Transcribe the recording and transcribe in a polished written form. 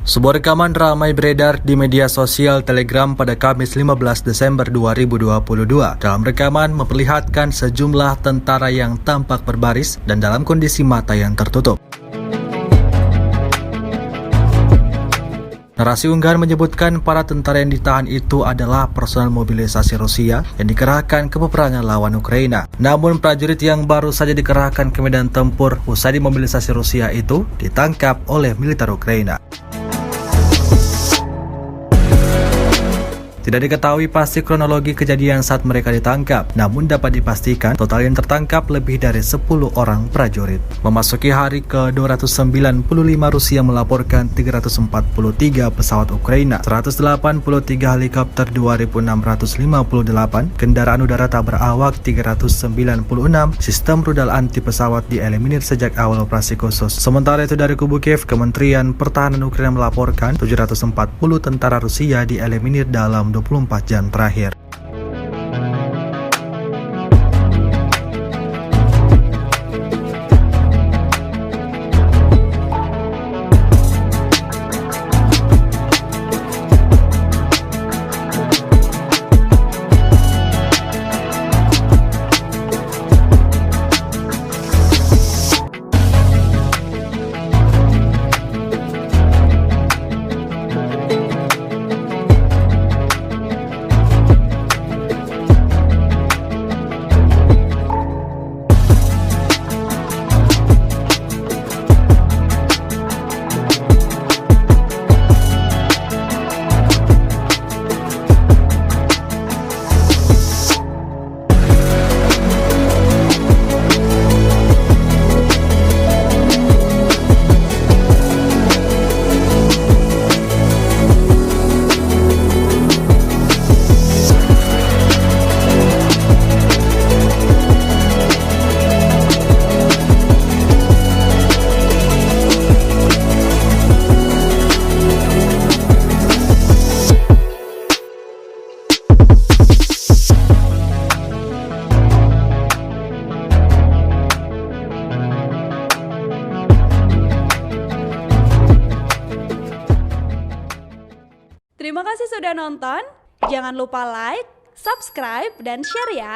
Sebuah rekaman ramai beredar di media sosial Telegram pada Kamis 15 Desember 2022. Dalam rekaman memperlihatkan sejumlah tentara yang tampak berbaris dan dalam kondisi mata yang tertutup. Narasi unggahan menyebutkan para tentara yang ditahan itu adalah personel mobilisasi Rusia yang dikerahkan ke peperangan lawan Ukraina. Namun prajurit yang baru saja dikerahkan ke medan tempur usai dimobilisasi Rusia itu ditangkap oleh militer Ukraina. Tidak diketahui pasti kronologi kejadian saat mereka ditangkap, namun dapat dipastikan total yang tertangkap lebih dari 10 orang prajurit. Memasuki hari ke-295, Rusia melaporkan 343 pesawat Ukraina, 183 helikopter 2.658, kendaraan udara tak berawak 396, sistem rudal anti pesawat dieliminir sejak awal operasi khusus. Sementara itu dari kubu Kiev, Kementerian Pertahanan Ukraina melaporkan 740 tentara Rusia dieliminir dalam 24 jam terakhir. Terima kasih sudah nonton. Jangan lupa like, subscribe, dan share ya.